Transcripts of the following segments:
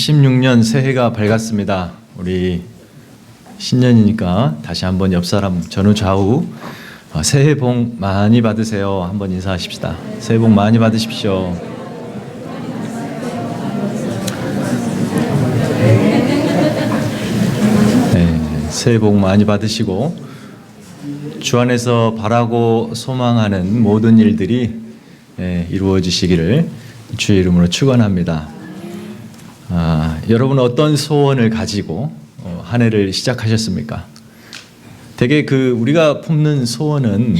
2016년 새해가 밝았습니다. 우리 신년이니까 다시 한번 옆 사람 전후 좌우 새해 복 많이 받으세요. 한번 인사하십시다. 새해 복 많이 받으십시오. 네, 새해 복 많이 받으시고 주 안에서 바라고 소망하는 모든 일들이 이루어지시기를 주의 이름으로 축원합니다. 여러분 어떤 소원을 가지고 한 해를 시작하셨습니까? 되게 우리가 품는 소원은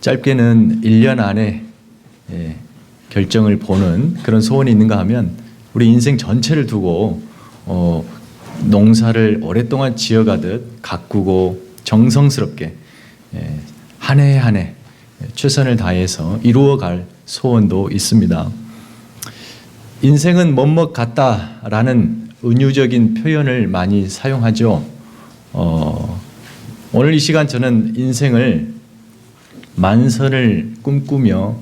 짧게는 1년 안에 결정을 보는 그런 소원이 있는가 하면 우리 인생 전체를 두고 농사를 오랫동안 지어가듯 가꾸고 정성스럽게 한 해 한 해 최선을 다해서 이루어갈 소원도 있습니다. 인생은 뭐뭐 같다라는 은유적인 표현을 많이 사용하죠. 오늘 이 시간 저는 인생을 만선을 꿈꾸며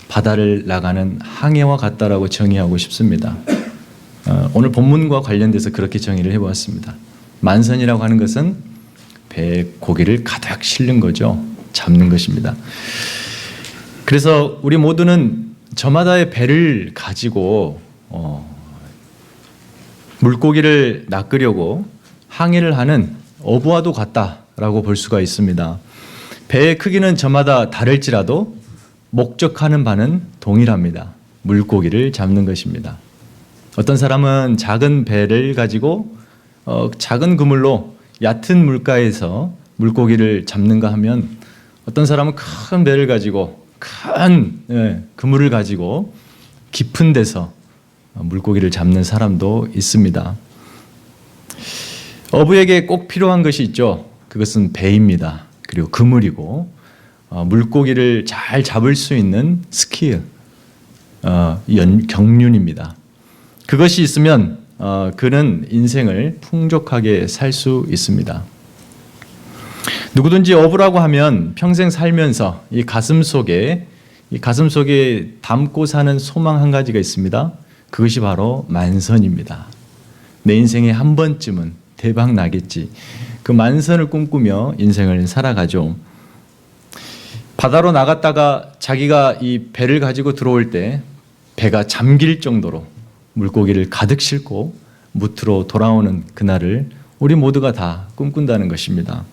바다를 나가는 항해와 같다라고 정의하고 싶습니다. 오늘 본문과 관련돼서 그렇게 정의를 해보았습니다. 만선이라고 하는 것은 배에 고기를 가득 실는 거죠. 잡는 것입니다. 그래서 우리 모두는 저마다의 배를 가지고 물고기를 낚으려고 항해를 하는 어부와도 같다라고 볼 수가 있습니다. 배의 크기는 저마다 다를지라도 목적하는 바는 동일합니다. 물고기를 잡는 것입니다. 어떤 사람은 작은 배를 가지고 작은 그물로 얕은 물가에서 물고기를 잡는가 하면 어떤 사람은 큰 배를 가지고 큰 그물을 가지고 깊은 데서 물고기를 잡는 사람도 있습니다. 어부에게 꼭 필요한 것이 있죠. 그것은 배입니다. 그리고 그물이고 물고기를 잘 잡을 수 있는 스킬, 경륜입니다. 그것이 있으면 그는 인생을 풍족하게 살 수 있습니다. 누구든지 어부라고 하면 평생 살면서 이 가슴 속에 담고 사는 소망 한 가지가 있습니다. 그것이 바로 만선입니다. 내 인생에 한 번쯤은 대박 나겠지. 그 만선을 꿈꾸며 인생을 살아가죠. 바다로 나갔다가 자기가 이 배를 가지고 들어올 때 배가 잠길 정도로 물고기를 가득 싣고 무트로 돌아오는 그날을 우리 모두가 다 꿈꾼다는 것입니다.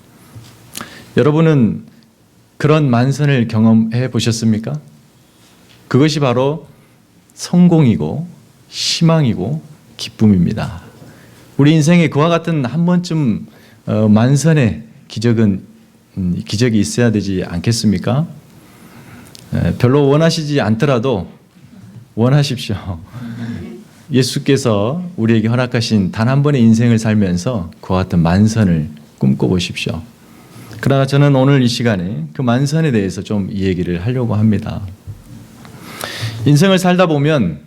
여러분은 그런 만선을 경험해 보셨습니까? 그것이 바로 성공이고 희망이고 기쁨입니다. 우리 인생에 그와 같은 한 번쯤 만선의 기적이 있어야 되지 않겠습니까? 별로 원하시지 않더라도 원하십시오. 예수께서 우리에게 허락하신 단 한 번의 인생을 살면서 그와 같은 만선을 꿈꿔보십시오. 그러나 저는 오늘 이 시간에 그 만선에 대해서 좀 이 얘기를 하려고 합니다. 인생을 살다 보면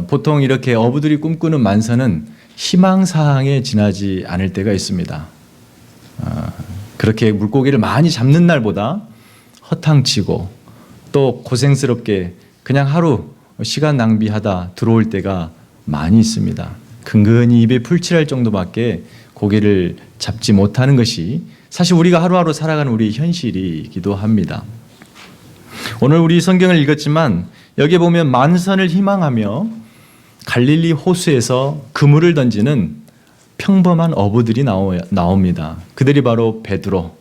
보통 이렇게 어부들이 꿈꾸는 만선은 희망사항에 지나지 않을 때가 있습니다. 그렇게 물고기를 많이 잡는 날보다 허탕치고 또 고생스럽게 그냥 하루 시간 낭비하다 들어올 때가 많이 있습니다. 근근히 입에 풀칠할 정도밖에 고기를 잡지 못하는 것이 사실 우리가 하루하루 살아가는 우리 현실이기도 합니다. 오늘 우리 성경을 읽었지만 여기에 보면 만선을 희망하며 갈릴리 호수에서 그물을 던지는 평범한 어부들이 나옵니다. 그들이 바로 베드로,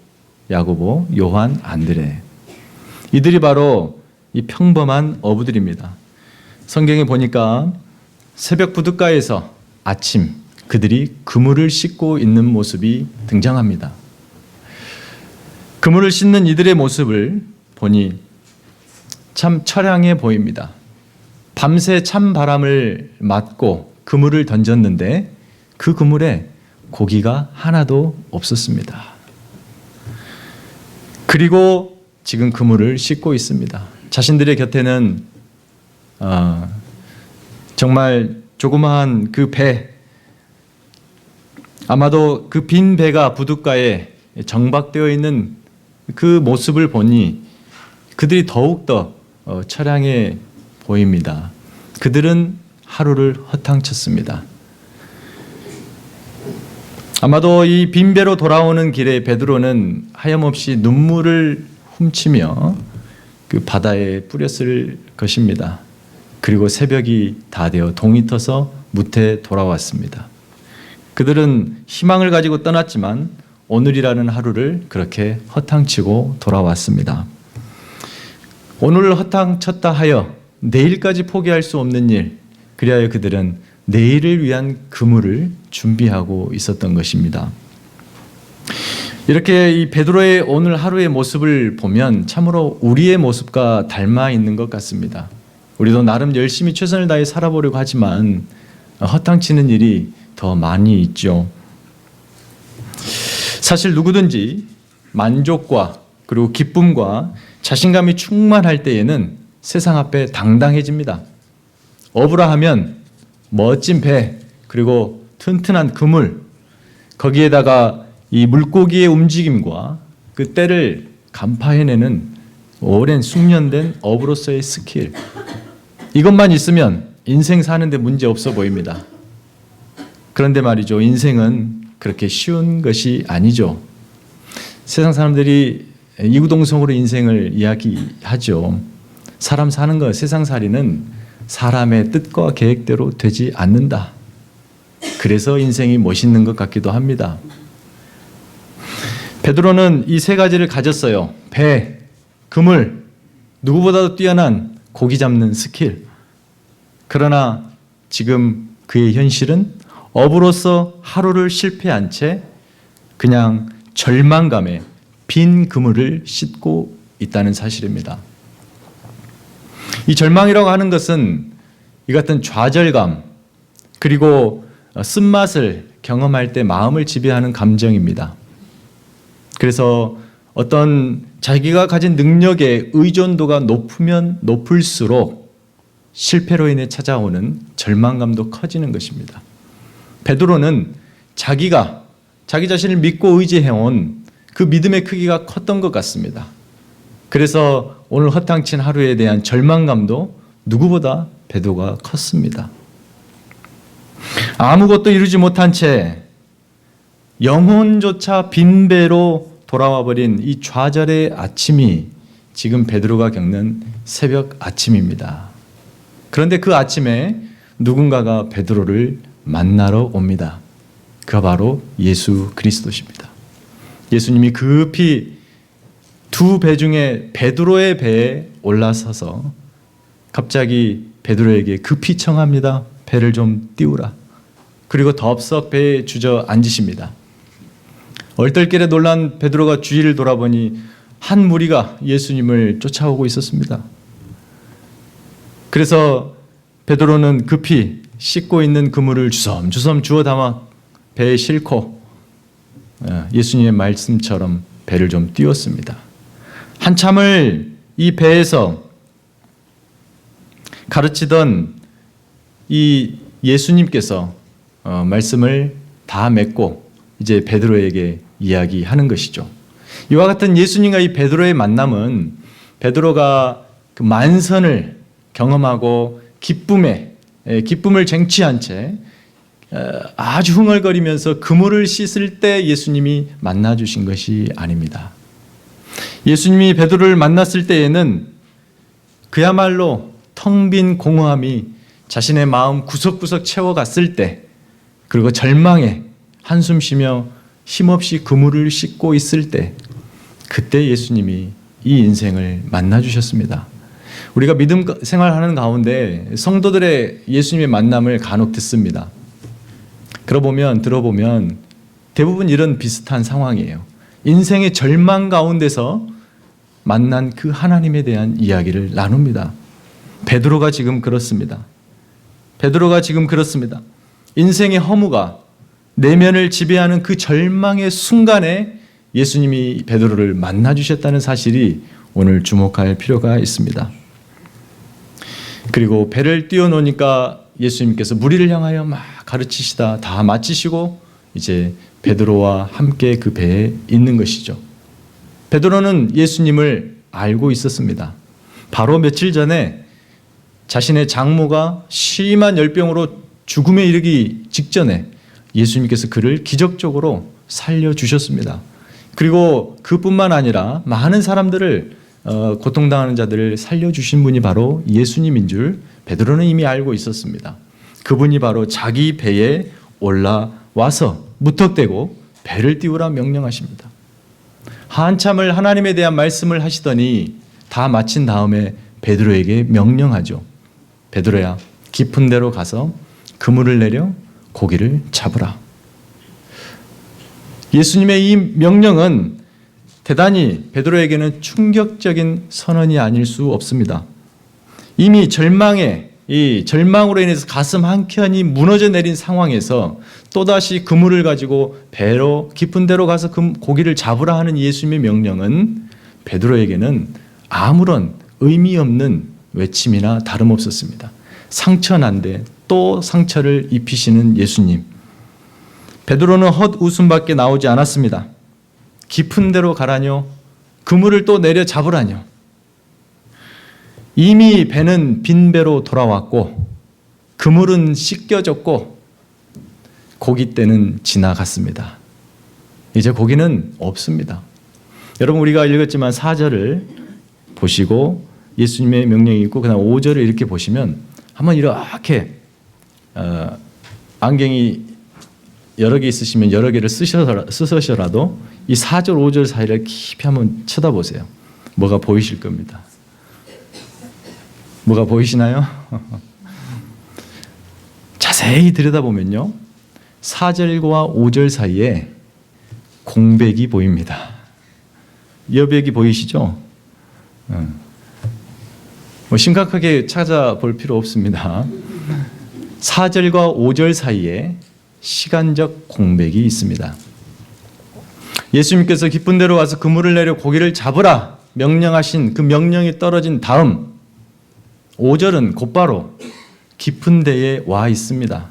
야고보, 요한, 안드레. 이들이 바로 이 평범한 어부들입니다. 성경에 보니까 새벽 부둣가에서 아침 그들이 그물을 씻고 있는 모습이 등장합니다. 그물을 씻는 이들의 모습을 보니 참 처량해 보입니다. 밤새 찬 바람을 맞고 그물을 던졌는데 그 그물에 고기가 하나도 없었습니다. 그리고 지금 그물을 씻고 있습니다. 자신들의 곁에는 정말 조그마한 그 배, 아마도 그 빈 배가 부둣가에 정박되어 있는 그 모습을 보니 그들이 더욱더 처량해 보입니다. 그들은 하루를 허탕쳤습니다. 아마도 이 빈 배로 돌아오는 길에 베드로는 하염없이 눈물을 훔치며 그 바다에 뿌렸을 것입니다. 그리고 새벽이 다 되어 동이 터서 무태에 돌아왔습니다. 그들은 희망을 가지고 떠났지만 오늘이라는 하루를 그렇게 허탕치고 돌아왔습니다. 오늘을 허탕쳤다 하여 내일까지 포기할 수 없는 일, 그리하여 그들은 내일을 위한 그물을 준비하고 있었던 것입니다. 이렇게 이 베드로의 오늘 하루의 모습을 보면 참으로 우리의 모습과 닮아 있는 것 같습니다. 우리도 나름 열심히 최선을 다해 살아보려고 하지만 허탕치는 일이 더 많이 있죠. 사실 누구든지 만족과 그리고 기쁨과 자신감이 충만할 때에는 세상 앞에 당당해집니다. 어부라 하면 멋진 배 그리고 튼튼한 그물, 거기에다가 이 물고기의 움직임과 그 때를 간파해내는 오랜 숙련된 어부로서의 스킬, 이것만 있으면 인생 사는데 문제 없어 보입니다. 그런데 말이죠, 인생은 그렇게 쉬운 것이 아니죠. 세상 사람들이 이구동성으로 인생을 이야기하죠. 사람 사는 것, 세상살이는 사람의 뜻과 계획대로 되지 않는다. 그래서 인생이 멋있는 것 같기도 합니다. 베드로는 이 세 가지를 가졌어요. 배, 그물, 누구보다도 뛰어난 고기 잡는 스킬. 그러나 지금 그의 현실은 어부로서 하루를 실패한 채 그냥 절망감에 빈 그물을 싣고 있다는 사실입니다. 이 절망이라고 하는 것은 이 같은 좌절감 그리고 쓴맛을 경험할 때 마음을 지배하는 감정입니다. 그래서 어떤 자기가 가진 능력의 의존도가 높으면 높을수록 실패로 인해 찾아오는 절망감도 커지는 것입니다. 베드로는 자기가 자기 자신을 믿고 의지해온 그 믿음의 크기가 컸던 것 같습니다. 그래서 오늘 허탕친 하루에 대한 절망감도 누구보다 베드로가 컸습니다. 아무것도 이루지 못한 채 영혼조차 빈배로 돌아와 버린 이 좌절의 아침이 지금 베드로가 겪는 새벽 아침입니다. 그런데 그 아침에 누군가가 베드로를 만나러 옵니다. 그가 바로 예수 그리스도십니다. 예수님이 급히 두 배 중에 베드로의 배에 올라서서 갑자기 베드로에게 급히 청합니다. 배를 좀 띄우라. 그리고 덥석 배에 주저앉으십니다. 얼떨결에 놀란 베드로가 주위를 돌아보니 한 무리가 예수님을 쫓아오고 있었습니다. 그래서 베드로는 급히 씻고 있는 그물을 주섬주섬 주워 담아 배에 싣고 예수님의 말씀처럼 배를 좀 띄웠습니다. 한참을 이 배에서 가르치던 이 예수님께서 말씀을 다 맺고 이제 베드로에게 이야기하는 것이죠. 이와 같은 예수님과 이 베드로의 만남은 베드로가 그 만선을 경험하고 기쁨을 쟁취한 채 아주 흥얼거리면서 그물을 씻을 때 예수님이 만나 주신 것이 아닙니다. 예수님이 베드로를 만났을 때에는 그야말로 텅 빈 공허함이 자신의 마음 구석구석 채워갔을 때, 그리고 절망에 한숨 쉬며 힘없이 그물을 씻고 있을 때, 그때 예수님이 이 인생을 만나 주셨습니다. 우리가 믿음 생활하는 가운데 성도들의 예수님의 만남을 간혹 듣습니다. 들어보면 대부분 이런 비슷한 상황이에요. 인생의 절망 가운데서 만난 그 하나님에 대한 이야기를 나눕니다. 베드로가 지금 그렇습니다. 인생의 허무가 내면을 지배하는 그 절망의 순간에 예수님이 베드로를 만나 주셨다는 사실이 오늘 주목할 필요가 있습니다. 그리고 배를 띄워놓으니까 예수님께서 무리를 향하여 막 가르치시다 다 마치시고 이제 베드로와 함께 그 배에 있는 것이죠. 베드로는 예수님을 알고 있었습니다. 바로 며칠 전에 자신의 장모가 심한 열병으로 죽음에 이르기 직전에 예수님께서 그를 기적적으로 살려주셨습니다. 그리고 그뿐만 아니라 많은 사람들을 고통당하는 자들을 살려주신 분이 바로 예수님인 줄 베드로는 이미 알고 있었습니다. 그분이 바로 자기 배에 올라와서 무턱대고 배를 띄우라 명령하십니다. 한참을 하나님에 대한 말씀을 하시더니 다 마친 다음에 베드로에게 명령하죠. 베드로야, 깊은 데로 가서 그물을 내려 고기를 잡으라. 예수님의 이 명령은 대단히 베드로에게는 충격적인 선언이 아닐 수 없습니다. 이미 절망으로 인해서 가슴 한켠이 무너져 내린 상황에서 또다시 그물을 가지고 배로 깊은 데로 가서 고기를 잡으라 하는 예수님의 명령은 베드로에게는 아무런 의미 없는 외침이나 다름없었습니다. 상처난데 또 상처를 입히시는 예수님. 베드로는 헛웃음밖에 나오지 않았습니다. 깊은 데로 가라뇨? 그물을 또 내려 잡으라뇨? 이미 배는 빈 배로 돌아왔고 그물은 씻겨졌고 고깃대는 지나갔습니다. 이제 고기는 없습니다. 여러분, 우리가 읽었지만 4절을 보시고 예수님의 명령이 있고 그다음 5절을 이렇게 보시면 한번 이렇게 안경이 여러 개 있으시면 여러 개를 쓰셔라도 이 4절 5절 사이를 깊이 한번 쳐다보세요. 뭐가 보이실 겁니다. 뭐가 보이시나요? 자세히 들여다보면요, 4절과 5절 사이에 공백이 보입니다. 여백이 보이시죠? 뭐 심각하게 찾아볼 필요 없습니다. 4절과 5절 사이에 시간적 공백이 있습니다. 예수님께서 깊은 데로 와서 그물을 내려 고기를 잡으라 명령하신 그 명령이 떨어진 다음 5절은 곧바로 깊은 데에 와 있습니다.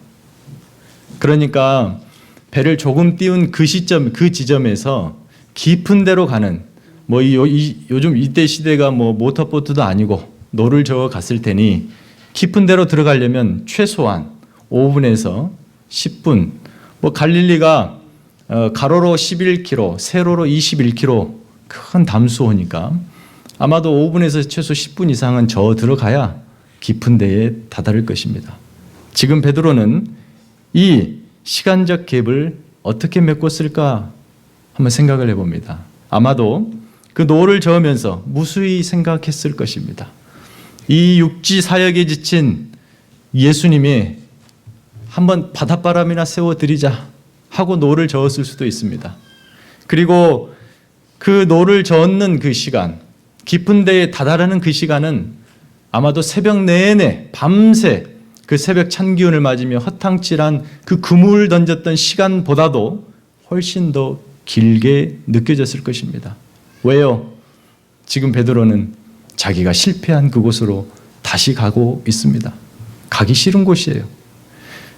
그러니까 배를 조금 띄운 그 시점, 그 지점에서 깊은 데로 가는, 뭐 요즘 이때 시대가 뭐 모터보트도 아니고 노를 저어 갔을 테니 깊은 데로 들어가려면 최소한 5분에서 10분, 뭐 갈릴리가 가로로 11km, 세로로 21km 큰 담수호니까 아마도 5분에서 최소 10분 이상은 저어 들어가야 깊은 데에 다다를 것입니다. 지금 베드로는 이 시간적 갭을 어떻게 메꿨을까 한번 생각을 해봅니다. 아마도 그 노를 저으면서 무수히 생각했을 것입니다. 이 육지 사역에 지친 예수님이 한번 바닷바람이나 세워드리자 하고 노를 저었을 수도 있습니다. 그리고 그 노를 저었는 그 시간, 깊은 데에 다다르는 그 시간은 아마도 새벽 내내 밤새 그 새벽 찬 기운을 맞으며 허탕칠한 그 그물 던졌던 시간보다도 훨씬 더 길게 느껴졌을 것입니다. 왜요? 지금 베드로는 자기가 실패한 그곳으로 다시 가고 있습니다. 가기 싫은 곳이에요.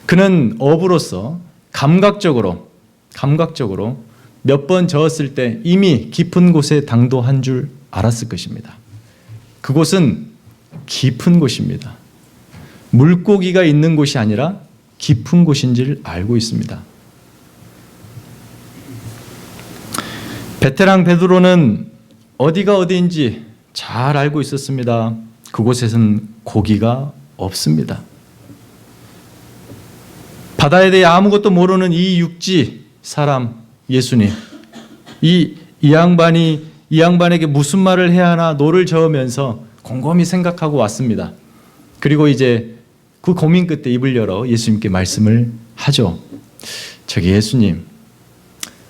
그는 어부로서 감각적으로 몇 번 저었을 때 이미 깊은 곳에 당도한 줄 알았을 것입니다. 그곳은 깊은 곳입니다. 물고기가 있는 곳이 아니라 깊은 곳인지를 알고 있습니다. 베테랑 베드로는 어디가 어디인지 잘 알고 있었습니다. 그곳에는 고기가 없습니다. 바다에 대해 아무것도 모르는 이 육지 사람 예수님, 이 양반에게 무슨 말을 해야 하나 노를 저으면서 곰곰이 생각하고 왔습니다. 그리고 이제 그 고민 끝에 입을 열어 예수님께 말씀을 하죠. 저기 예수님,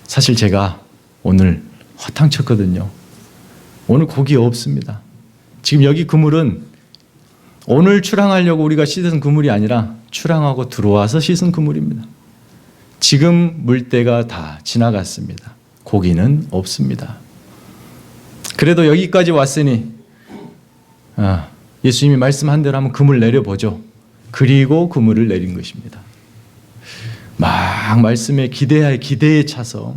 사실 제가 오늘 허탕쳤거든요. 오늘 고기 없습니다. 지금 여기 그물은 오늘 출항하려고 우리가 씻은 그물이 아니라 출항하고 들어와서 씻은 그물입니다. 지금 물때가 다 지나갔습니다. 고기는 없습니다. 그래도 여기까지 왔으니 예수님이 말씀한 대로 한번 그물 내려보죠. 그리고 그물을 내린 것입니다. 막 말씀에 기대에 차서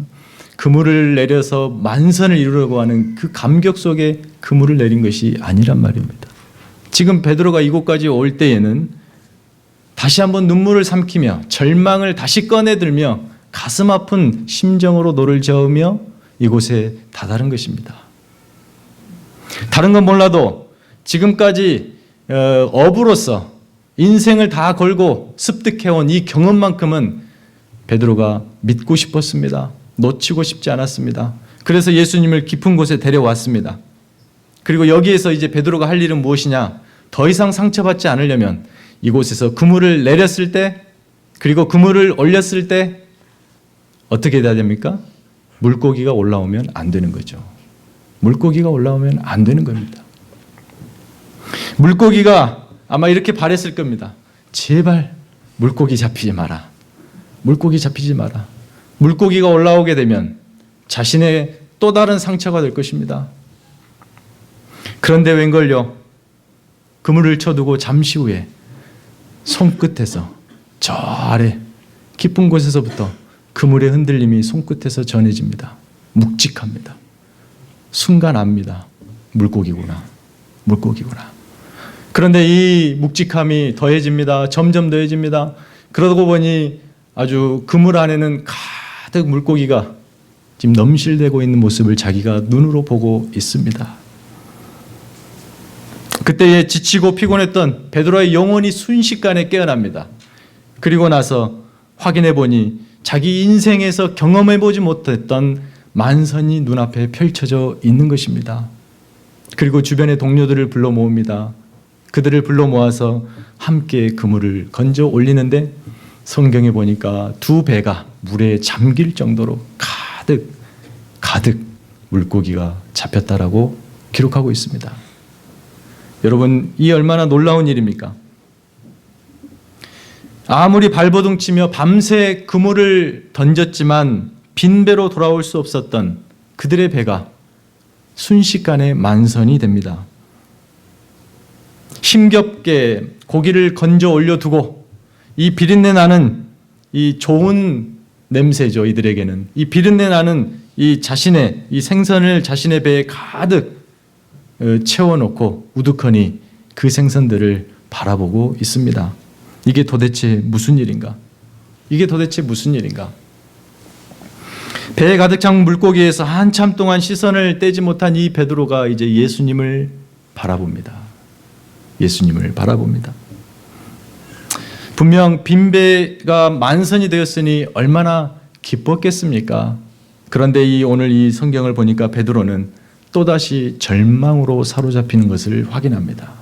그물을 내려서 만선을 이루려고 하는 그 감격 속에 그물을 내린 것이 아니란 말입니다. 지금 베드로가 이곳까지 올 때에는 다시 한번 눈물을 삼키며 절망을 다시 꺼내들며 가슴 아픈 심정으로 노를 저으며 이곳에 다다른 것입니다. 다른 건 몰라도 지금까지 어부로서 인생을 다 걸고 습득해온 이 경험만큼은 베드로가 믿고 싶었습니다. 놓치고 싶지 않았습니다. 그래서 예수님을 깊은 곳에 데려왔습니다. 그리고 여기에서 이제 베드로가 할 일은 무엇이냐? 더 이상 상처받지 않으려면 이곳에서 그물을 내렸을 때, 그리고 그물을 올렸을 때 어떻게 해야 됩니까? 물고기가 올라오면 안 되는 거죠. 물고기가 올라오면 안 되는 겁니다. 물고기가 아마 이렇게 바랬을 겁니다. 제발 물고기 잡히지 마라. 물고기 잡히지 마라. 물고기가 올라오게 되면 자신의 또 다른 상처가 될 것입니다. 그런데 웬걸요? 그물을 쳐두고 잠시 후에 손끝에서 저 아래 깊은 곳에서부터 그물의 흔들림이 손끝에서 전해집니다. 묵직합니다. 순간 압니다. 물고기구나. 물고기구나. 그런데 이 묵직함이 더해집니다. 점점 더해집니다. 그러고 보니 아주 그물 안에는 가득 물고기가 지금 넘실대고 있는 모습을 자기가 눈으로 보고 있습니다. 그때에 지치고 피곤했던 베드로의 영혼이 순식간에 깨어납니다. 그리고 나서 확인해 보니 자기 인생에서 경험해 보지 못했던 만선이 눈앞에 펼쳐져 있는 것입니다. 그리고 주변의 동료들을 불러 모읍니다. 그들을 불러 모아서 함께 그물을 건져 올리는데 성경에 보니까 두 배가 물에 잠길 정도로 가득 물고기가 잡혔다라고 기록하고 있습니다. 여러분, 이 얼마나 놀라운 일입니까? 아무리 발버둥 치며 밤새 그물을 던졌지만 빈배로 돌아올 수 없었던 그들의 배가 순식간에 만선이 됩니다. 힘겹게 고기를 건져 올려두고 이 비린내 나는 이 좋은 냄새죠. 이들에게는 이 비린내 나는 이 자신의 이 생선을 자신의 배에 가득 채워놓고 우두커니 그 생선들을 바라보고 있습니다. 이게 도대체 무슨 일인가? 이게 도대체 무슨 일인가? 배에 가득 찬 물고기에서 한참 동안 시선을 떼지 못한 이 베드로가 이제 예수님을 바라봅니다. 예수님을 바라봅니다. 분명 빈배가 만선이 되었으니 얼마나 기뻤겠습니까? 그런데 오늘 이 성경을 보니까 베드로는 또다시 절망으로 사로잡히는 것을 확인합니다.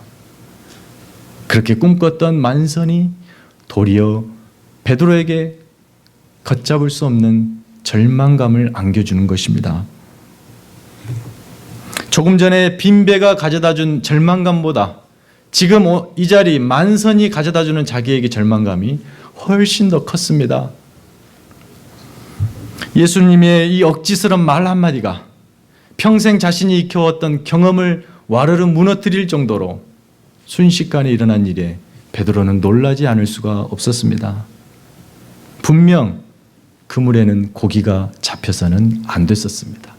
그렇게 꿈꿨던 만선이 도리어 베드로에게 걷잡을 수 없는 절망감을 안겨주는 것입니다. 조금 전에 빈배가 가져다준 절망감보다 지금 이 자리 만선이 가져다주는 자기에게 절망감이 훨씬 더 컸습니다. 예수님의 이 억지스러운 말 한마디가 평생 자신이 익혀왔던 경험을 와르르 무너뜨릴 정도로 순식간에 일어난 일에 베드로는 놀라지 않을 수가 없었습니다. 분명 그물에는 고기가 잡혀서는 안 됐었습니다.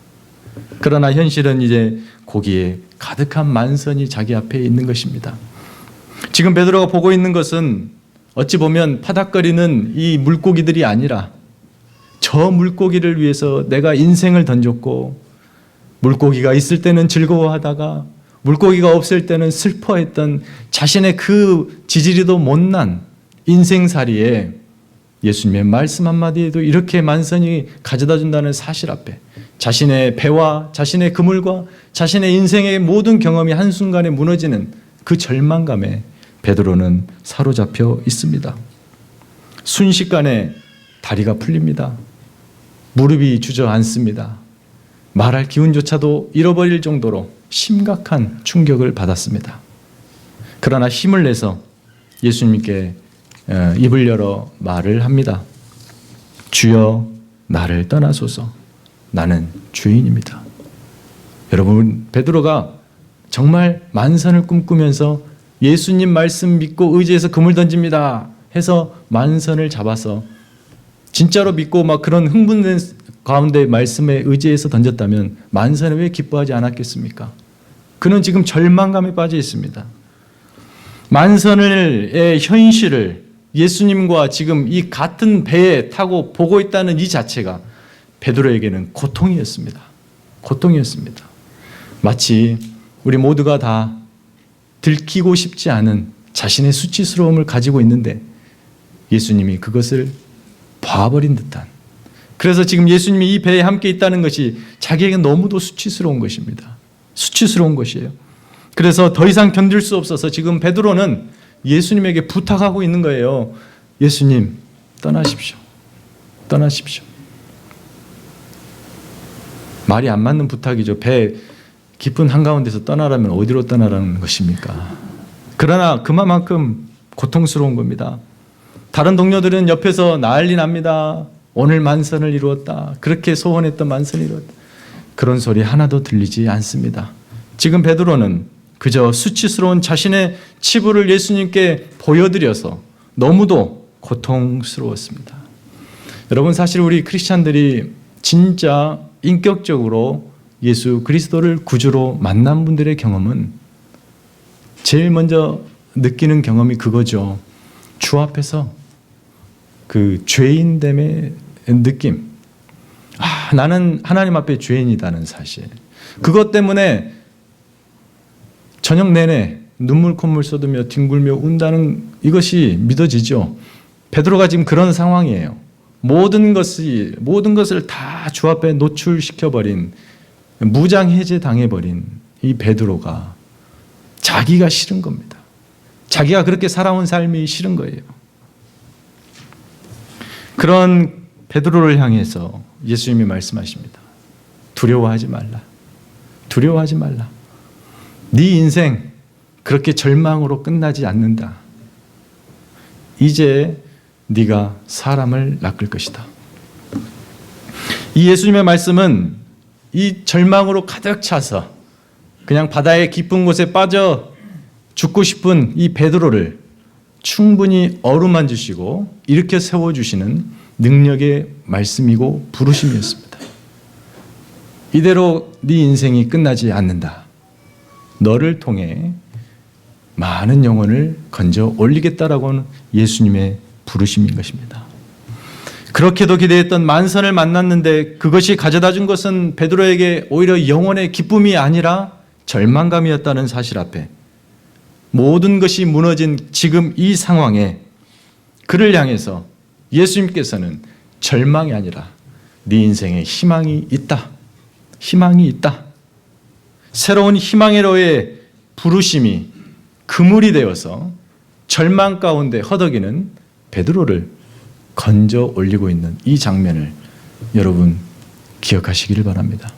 그러나 현실은 이제 고기에 가득한 만선이 자기 앞에 있는 것입니다. 지금 베드로가 보고 있는 것은 어찌 보면 파닥거리는 이 물고기들이 아니라 저 물고기를 위해서 내가 인생을 던졌고 물고기가 있을 때는 즐거워하다가 물고기가 없을 때는 슬퍼했던 자신의 그 지지리도 못난 인생살이에 예수님의 말씀 한마디에도 이렇게 만선이 가져다 준다는 사실 앞에 자신의 배와 자신의 그물과 자신의 인생의 모든 경험이 한순간에 무너지는 그 절망감에 베드로는 사로잡혀 있습니다. 순식간에 다리가 풀립니다. 무릎이 주저앉습니다. 말할 기운조차도 잃어버릴 정도로 심각한 충격을 받았습니다. 그러나 힘을 내서 예수님께 입을 열어 말을 합니다. 주여 나를 떠나소서 나는 주인입니다. 여러분, 베드로가 정말 만선을 꿈꾸면서 예수님 말씀 믿고 의지해서 그물 던집니다 해서 만선을 잡아서 진짜로 믿고 막 그런 흥분된 가운데 말씀에 의지해서 던졌다면 만선을 왜 기뻐하지 않았겠습니까? 그는 지금 절망감에 빠져 있습니다. 만선의 현실을 예수님과 지금 이 같은 배에 타고 보고 있다는 이 자체가 베드로에게는 고통이었습니다. 고통이었습니다. 마치 우리 모두가 다 들키고 싶지 않은 자신의 수치스러움을 가지고 있는데 예수님이 그것을 봐버린 듯한, 그래서 지금 예수님이 이 배에 함께 있다는 것이 자기에게 너무도 수치스러운 것입니다. 수치스러운 것이에요. 그래서 더 이상 견딜 수 없어서 지금 베드로는 예수님에게 부탁하고 있는 거예요. 예수님, 떠나십시오. 떠나십시오. 말이 안 맞는 부탁이죠. 배 깊은 한가운데서 떠나라면 어디로 떠나라는 것입니까? 그러나 그만큼 고통스러운 겁니다. 다른 동료들은 옆에서 난리 납니다. 오늘 만선을 이루었다. 그렇게 소원했던 만선을 이루었다. 그런 소리 하나도 들리지 않습니다. 지금 베드로는 그저 수치스러운 자신의 치부를 예수님께 보여드려서 너무도 고통스러웠습니다. 여러분, 사실 우리 크리스찬들이 진짜 인격적으로 예수 그리스도를 구주로 만난 분들의 경험은 제일 먼저 느끼는 경험이 그거죠. 주 앞에서 그 죄인됨의 느낌. 나는 하나님 앞에 죄인이다는 사실. 그것 때문에 저녁 내내 눈물 콧물 쏟으며 뒹굴며 운다는 이것이 믿어지죠. 베드로가 지금 그런 상황이에요. 모든 것을 다 주 앞에 노출시켜버린, 무장해제 당해버린 이 베드로가 자기가 싫은 겁니다. 자기가 그렇게 살아온 삶이 싫은 거예요. 그런 베드로를 향해서 예수님이 말씀하십니다. 두려워하지 말라. 두려워하지 말라. 네 인생 그렇게 절망으로 끝나지 않는다. 이제 네가 사람을 낚을 것이다. 이 예수님의 말씀은 이 절망으로 가득 차서 그냥 바다의 깊은 곳에 빠져 죽고 싶은 이 베드로를 충분히 어루만지시고 일으켜 세워주시는 능력의 말씀이고 부르심이었습니다. 이대로 네 인생이 끝나지 않는다. 너를 통해 많은 영혼을 건져 올리겠다라고는 예수님의 부르심인 것입니다. 그렇게도 기대했던 만선을 만났는데 그것이 가져다 준 것은 베드로에게 오히려 영혼의 기쁨이 아니라 절망감이었다는 사실 앞에 모든 것이 무너진 지금 이 상황에 그를 향해서 예수님께서는 절망이 아니라 네 인생에 희망이 있다. 희망이 있다. 새로운 희망으로의 부르심이 그물이 되어서 절망 가운데 허덕이는 베드로를 건져 올리고 있는 이 장면을 여러분 기억하시기를 바랍니다.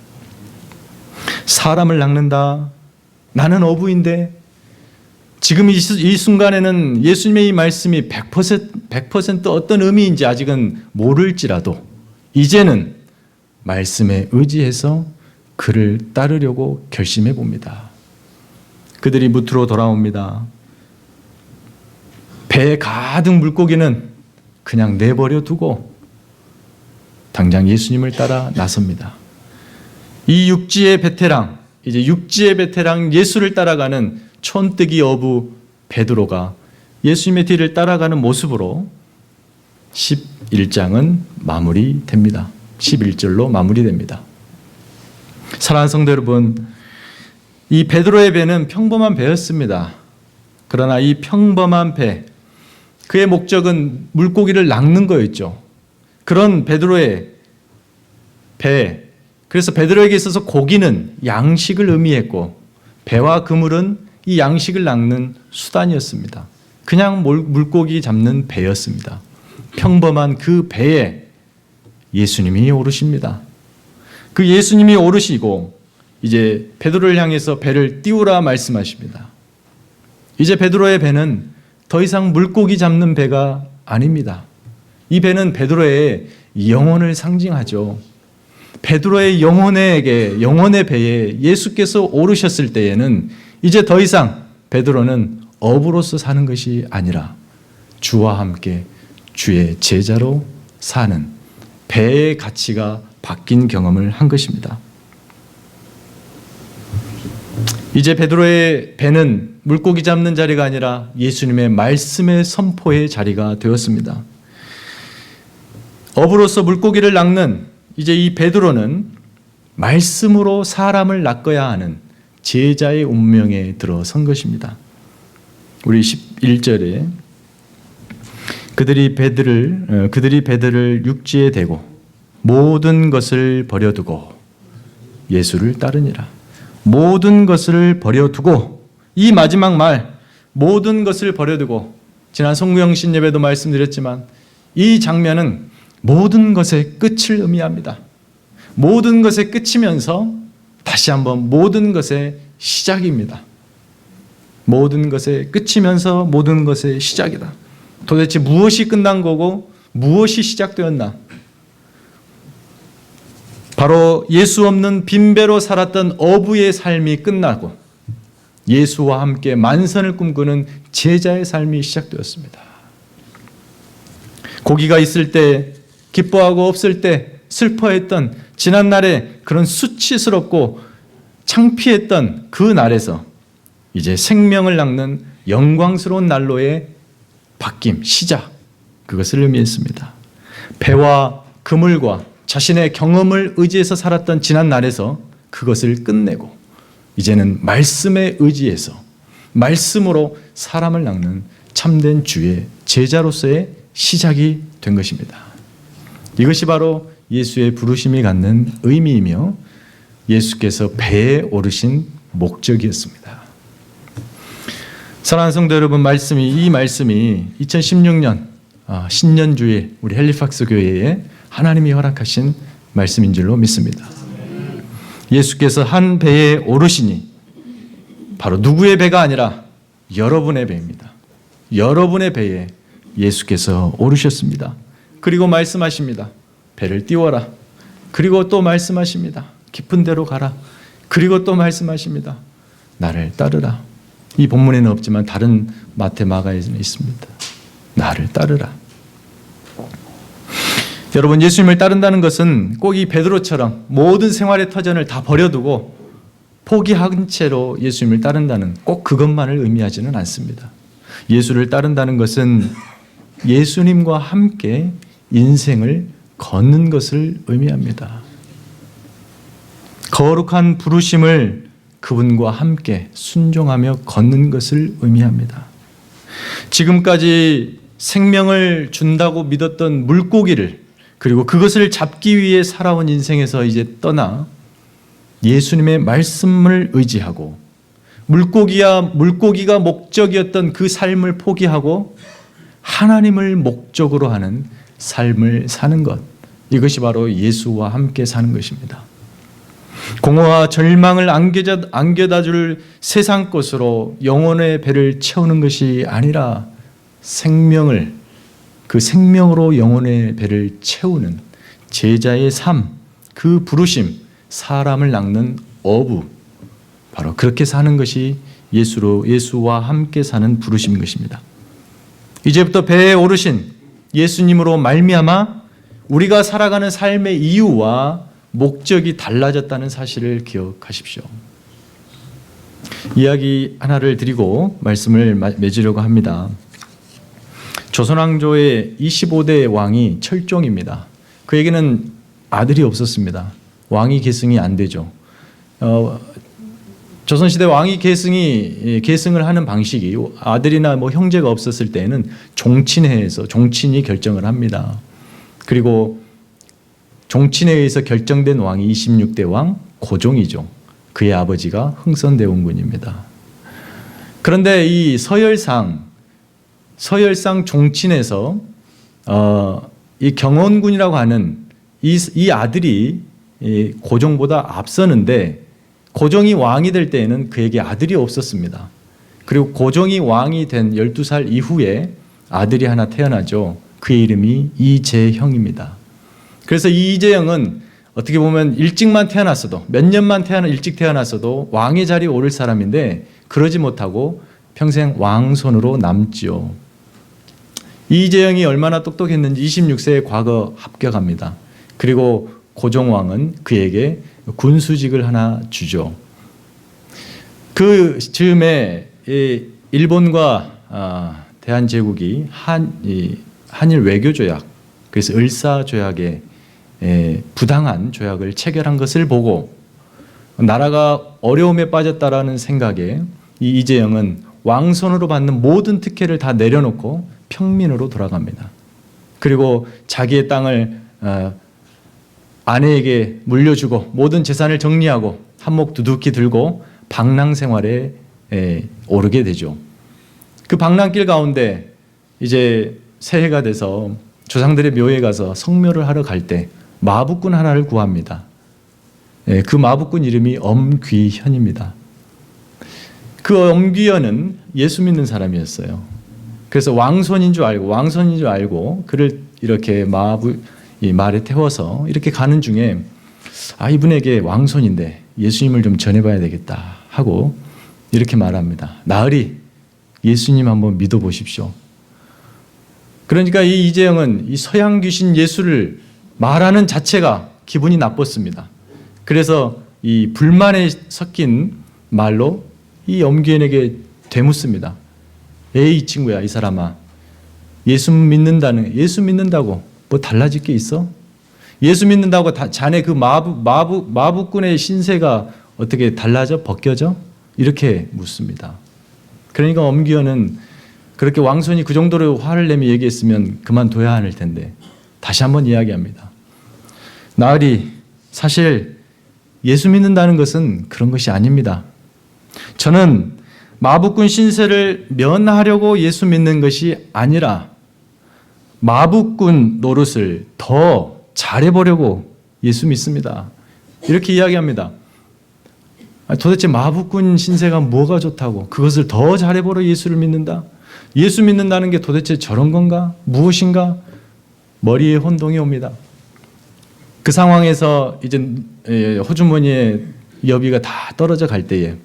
사람을 낚는다. 나는 어부인데 지금 이 순간에는 예수님의 이 말씀이 100% 어떤 의미인지 아직은 모를지라도 이제는 말씀에 의지해서 그를 따르려고 결심해 봅니다. 그들이 무트로 돌아옵니다. 배에 가득 물고기는 그냥 내버려 두고 당장 예수님을 따라 나섭니다. 이 육지의 베테랑, 이제 육지의 베테랑 예수를 따라가는 촌뜨기 어부 베드로가 예수님의 뒤를 따라가는 모습으로 11장은 마무리됩니다. 11절로 마무리됩니다. 사랑하는 성도 여러분, 이 베드로의 배는 평범한 배였습니다. 그러나 이 평범한 배, 그의 목적은 물고기를 낚는 거였죠. 그런 베드로의 배, 그래서 베드로에게 있어서 고기는 양식을 의미했고 배와 그물은 이 양식을 낚는 수단이었습니다. 그냥 물고기 잡는 배였습니다. 평범한 그 배에 예수님이 오르십니다. 그 예수님이 오르시고 이제 베드로를 향해서 배를 띄우라 말씀하십니다. 이제 베드로의 배는 더 이상 물고기 잡는 배가 아닙니다. 이 배는 베드로의 영혼을 상징하죠. 베드로의 영혼의 배에 예수께서 오르셨을 때에는 이제 더 이상 베드로는 어부로서 사는 것이 아니라 주와 함께 주의 제자로 사는 배의 가치가 바뀐 경험을 한 것입니다. 이제 베드로의 배는 물고기 잡는 자리가 아니라 예수님의 말씀의 선포의 자리가 되었습니다. 어부로서 물고기를 낚는 이제 이 베드로는 말씀으로 사람을 낚아야 하는 제자의 운명에 들어선 것입니다. 우리 11절에 그들이 배들을 육지에 대고 모든 것을 버려두고 예수를 따르니라. 모든 것을 버려두고, 이 마지막 말 모든 것을 버려두고, 지난 송구영신 예배도 말씀드렸지만 이 장면은 모든 것의 끝을 의미합니다. 모든 것의 끝이면서 다시 한번 모든 것의 시작입니다. 모든 것의 끝이면서 모든 것의 시작이다. 도대체 무엇이 끝난 거고 무엇이 시작되었나? 바로 예수 없는 빈배로 살았던 어부의 삶이 끝나고 예수와 함께 만선을 꿈꾸는 제자의 삶이 시작되었습니다. 고기가 있을 때 기뻐하고 없을 때 슬퍼했던 지난날의 그런 수치스럽고 창피했던 그 날에서 이제 생명을 낚는 영광스러운 난로의 바뀜, 시작, 그것을 의미했습니다. 배와 그물과 자신의 경험을 의지해서 살았던 지난 날에서 그것을 끝내고 이제는 말씀에 의지해서 말씀으로 사람을 낚는 참된 주의 제자로서의 시작이 된 것입니다. 이것이 바로 예수의 부르심이 갖는 의미이며 예수께서 배에 오르신 목적이었습니다. 사랑하는 성도 여러분, 이 말씀이 2016년 신년주일 우리 헬리팍스 교회에 하나님이 허락하신 말씀인 줄로 믿습니다. 예수께서 한 배에 오르시니 바로 누구의 배가 아니라 여러분의 배입니다. 여러분의 배에 예수께서 오르셨습니다. 그리고 말씀하십니다. 배를 띄워라. 그리고 또 말씀하십니다. 깊은 데로 가라. 그리고 또 말씀하십니다. 나를 따르라. 이 본문에는 없지만 다른 마태 마가에는 있습니다. 나를 따르라. 여러분, 예수님을 따른다는 것은 꼭 이 베드로처럼 모든 생활의 터전을 다 버려두고 포기한 채로 예수님을 따른다는 꼭 그것만을 의미하지는 않습니다. 예수를 따른다는 것은 예수님과 함께 인생을 걷는 것을 의미합니다. 거룩한 부르심을 그분과 함께 순종하며 걷는 것을 의미합니다. 지금까지 생명을 준다고 믿었던 물고기를, 그리고 그것을 잡기 위해 살아온 인생에서 이제 떠나 예수님의 말씀을 의지하고 물고기가 목적이었던 그 삶을 포기하고 하나님을 목적으로 하는 삶을 사는 것, 이것이 바로 예수와 함께 사는 것입니다. 공허와 절망을 안겨다 줄 세상 것으로 영혼의 배를 채우는 것이 아니라 그 생명으로 영혼의 배를 채우는 제자의 삶, 그 부르심, 사람을 낚는 어부, 바로 그렇게 사는 것이 예수와 함께 사는 부르심인 것입니다. 이제부터 배에 오르신 예수님으로 말미암아 우리가 살아가는 삶의 이유와 목적이 달라졌다는 사실을 기억하십시오. 이야기 하나를 드리고 말씀을 맺으려고 합니다. 조선왕조의 25대 왕이 철종입니다. 그에게는 아들이 없었습니다. 왕위 계승이 안 되죠. 조선시대 왕위 계승을 하는 방식이 아들이나 형제가 없었을 때에는 종친회에서 종친이 결정을 합니다. 그리고 종친회에서 결정된 왕이 26대 왕 고종이죠. 그의 아버지가 흥선대원군입니다. 그런데 이 서열상 종친에서 이 경원군이라고 하는 이 아들이 고종보다 앞서는데, 고종이 왕이 될 때에는 그에게 아들이 없었습니다. 그리고 고종이 왕이 된 12살 이후에 아들이 하나 태어나죠. 그의 이름이 이재형입니다. 그래서 이 이재형은 어떻게 보면 일찍만 태어났어도, 몇 년만 일찍 태어났어도 왕의 자리에 오를 사람인데 그러지 못하고 평생 왕손으로 남지요. 이재형이 얼마나 똑똑했는지 26세에 과거 합격합니다. 그리고 고종왕은 그에게 군수직을 하나 주죠. 그 즈음에 일본과 대한제국이 한일 외교조약, 그래서 을사조약에 부당한 조약을 체결한 것을 보고 나라가 어려움에 빠졌다라는 생각에 이 이재영은 왕손으로 받는 모든 특혜를 다 내려놓고 평민으로 돌아갑니다. 그리고 자기의 땅을 아내에게 물려주고 모든 재산을 정리하고 한몫 두둑히 들고 방랑 생활에 오르게 되죠. 그 방랑길 가운데 이제 새해가 돼서 조상들의 묘에 가서 성묘를 하러 갈 때 마부꾼 하나를 구합니다. 그 마부꾼 이름이 엄귀현입니다. 그 엄귀현은 예수 믿는 사람이었어요. 그래서 왕손인 줄 알고 그를 이렇게 말에 태워서 이렇게 가는 중에 이분에게 왕손인데 예수님을 좀 전해봐야 되겠다 하고 이렇게 말합니다. 나으리, 예수님 한번 믿어보십시오. 그러니까 이 이재영은 이 서양 귀신 예수를 말하는 자체가 기분이 나빴습니다. 그래서 이 불만에 섞인 말로 이 엄귀현에게 되묻습니다. 에이 친구야, 이 사람아, 예수 믿는다고 뭐 달라질 게 있어? 예수 믿는다고 자네 그 마부꾼의 신세가 어떻게 달라져? 벗겨져? 이렇게 묻습니다. 그러니까 엄귀현은 그렇게 왕손이 그 정도로 화를 내며 얘기했으면 그만둬야 할 텐데 다시 한번 이야기합니다. 나으리, 사실 예수 믿는다는 것은 그런 것이 아닙니다. 저는 마부꾼 신세를 면하려고 예수 믿는 것이 아니라 마부꾼 노릇을 더 잘해보려고 예수 믿습니다. 이렇게 이야기합니다. 도대체 마부꾼 신세가 뭐가 좋다고 그것을 더 잘해보려 예수를 믿는다? 예수 믿는다는 게 도대체 저런 건가? 무엇인가? 머리에 혼동이 옵니다. 그 상황에서 이제 호주머니에 여비가 다 떨어져 갈 때에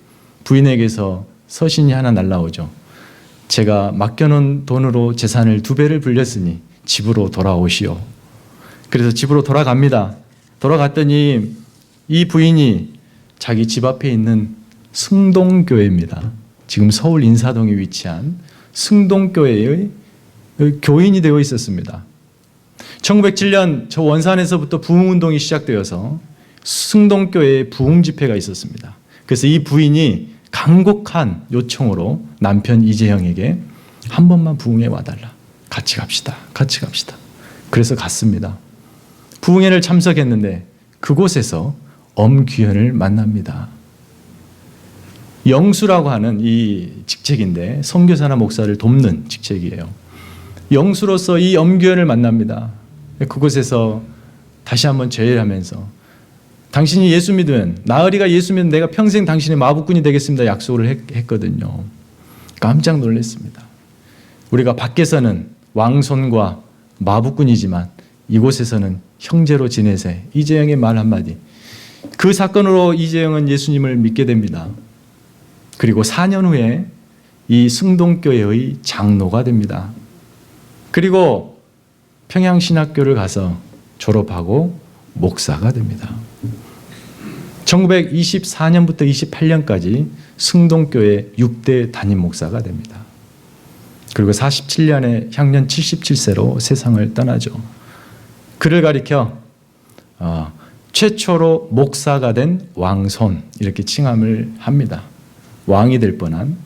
부인에게서 서신이 하나 날라오죠. 제가 맡겨놓은 돈으로 재산을 2배를 불렸으니 집으로 돌아오시오. 그래서 집으로 돌아갑니다. 돌아갔더니 이 부인이 자기 집 앞에 있는 승동교회입니다. 지금 서울 인사동에 위치한 승동교회의 교인이 되어 있었습니다. 1907년 저 원산에서부터 부흥운동이 시작되어서 승동교회에 부흥집회가 있었습니다. 그래서 이 부인이 간곡한 요청으로 남편 이재영에게 한 번만 부흥회 와달라. 같이 갑시다. 그래서 갔습니다. 부흥회를 참석했는데 그곳에서 엄귀현을 만납니다. 영수라고 하는 이 직책인데 선교사나 목사를 돕는 직책이에요. 영수로서 이 엄귀현을 만납니다. 그곳에서 다시 한번 제의하면서 당신이 예수 믿으면, 나으리가 예수 믿으면 내가 평생 당신의 마부꾼이 되겠습니다 약속을 했거든요. 깜짝 놀랐습니다. 우리가 밖에서는 왕손과 마부꾼이지만 이곳에서는 형제로 지내세. 이재영의 말 한마디. 그 사건으로 이재영은 예수님을 믿게 됩니다. 그리고 4년 후에 이 승동교회의 장로가 됩니다. 그리고 평양신학교를 가서 졸업하고 목사가 됩니다. 1924년부터 28년까지 승동교회 6대 담임 목사가 됩니다. 그리고 47년에 향년 77세로 세상을 떠나죠. 그를 가리켜 최초로 목사가 된 왕손 이렇게 칭함을 합니다. 왕이 될 뻔한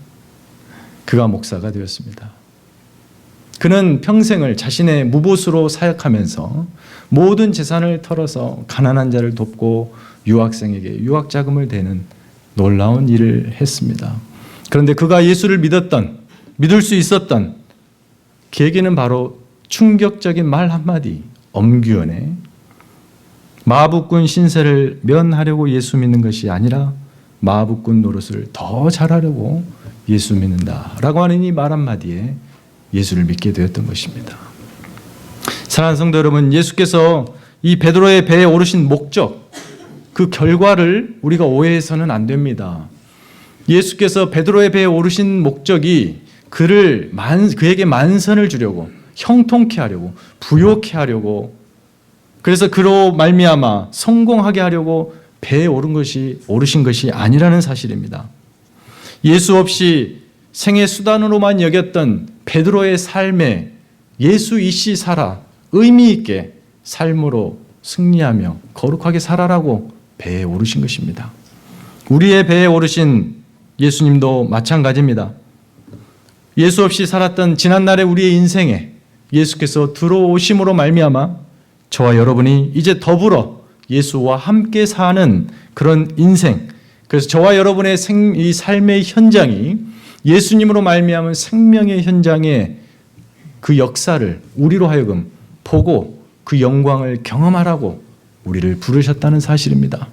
그가 목사가 되었습니다. 그는 평생을 자신의 무보수로 사역하면서 모든 재산을 털어서 가난한 자를 돕고 유학생에게 유학자금을 대는 놀라운 일을 했습니다. 그런데 그가 예수를 믿을 수 있었던 계기는 바로 충격적인 말 한마디, 엄귀현의 마부꾼 신세를 면하려고 예수 믿는 것이 아니라 마부꾼 노릇을 더 잘하려고 예수 믿는다라고 하는 이 말 한마디에 예수를 믿게 되었던 것입니다. 사랑하는 성도 여러분, 예수께서 이 베드로의 배에 오르신 목적, 그 결과를 우리가 오해해서는 안 됩니다. 예수께서 베드로의 배에 오르신 목적이 그에게 만선을 주려고, 형통케 하려고, 부요케 하려고, 그래서 그로 말미암아 성공하게 하려고 배에 오르신 것이 아니라는 사실입니다. 예수 없이 생의 수단으로만 여겼던 베드로의 삶에 예수 이씨 살아 의미 있게 삶으로 승리하며 거룩하게 살아라고 배에 오르신 것입니다. 우리의 배에 오르신 예수님도 마찬가지입니다. 예수 없이 살았던 지난날의 우리의 인생에 예수께서 들어오심으로 말미암아 저와 여러분이 이제 더불어 예수와 함께 사는 그런 인생, 그래서 저와 여러분의 이 삶의 현장이 예수님으로 말미암은 생명의 현장의 그 역사를 우리로 하여금 보고 그 영광을 경험하라고 우리를 부르셨다는 사실입니다.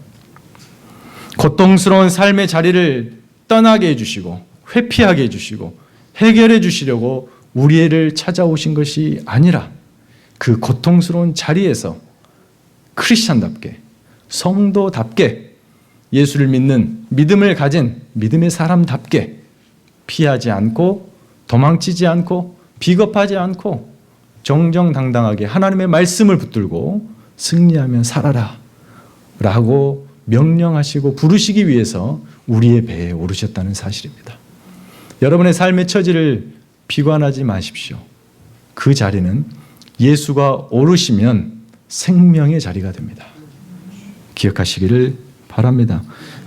고통스러운 삶의 자리를 떠나게 해주시고 회피하게 해주시고 해결해 주시려고 우리를 찾아오신 것이 아니라 그 고통스러운 자리에서 크리스찬답게 성도답게 예수를 믿는 믿음을 가진 믿음의 사람답게 피하지 않고 도망치지 않고 비겁하지 않고 정정당당하게 하나님의 말씀을 붙들고 승리하며 살아라 라고 명령하시고 부르시기 위해서 우리의 배에 오르셨다는 사실입니다. 여러분의 삶의 처지를 비관하지 마십시오. 그 자리는 예수가 오르시면 생명의 자리가 됩니다. 기억하시기를 바랍니다.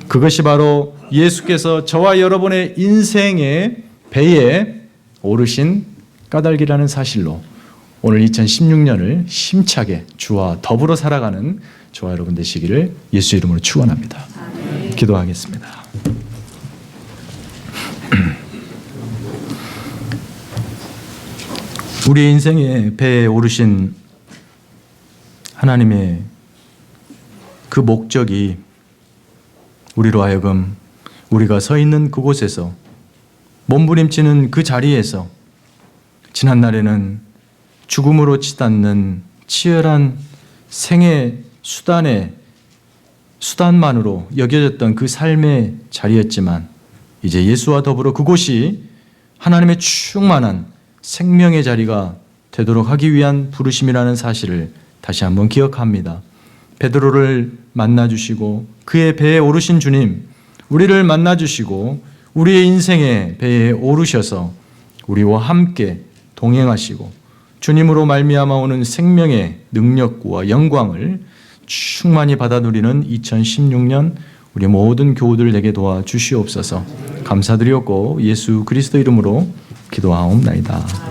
그것이 바로 예수께서 저와 여러분의 인생의 배에 오르신 까닭이라는 사실로 오늘 2016년을 힘차게 주와 더불어 살아가는 저와 여러분 되시기를 예수 이름으로 축원합니다. 기도하겠습니다. 우리 인생의 배에 오르신 하나님의 그 목적이 우리로 하여금 우리가 서 있는 그곳에서 몸부림치는 그 자리에서 지난날에는 죽음으로 치닫는 치열한 생의 수단만으로 여겨졌던 그 삶의 자리였지만 이제 예수와 더불어 그곳이 하나님의 충만한 생명의 자리가 되도록 하기 위한 부르심이라는 사실을 다시 한번 기억합니다. 베드로를 만나주시고 그의 배에 오르신 주님, 우리를 만나주시고 우리의 인생의 배에 오르셔서 우리와 함께 동행하시고 주님으로 말미암아 오는 생명의 능력과 영광을 충만히 받아 누리는 2016년 우리 모든 교우들 에게 도와주시옵소서. 감사드렸고 예수 그리스도 이름으로 기도하옵나이다.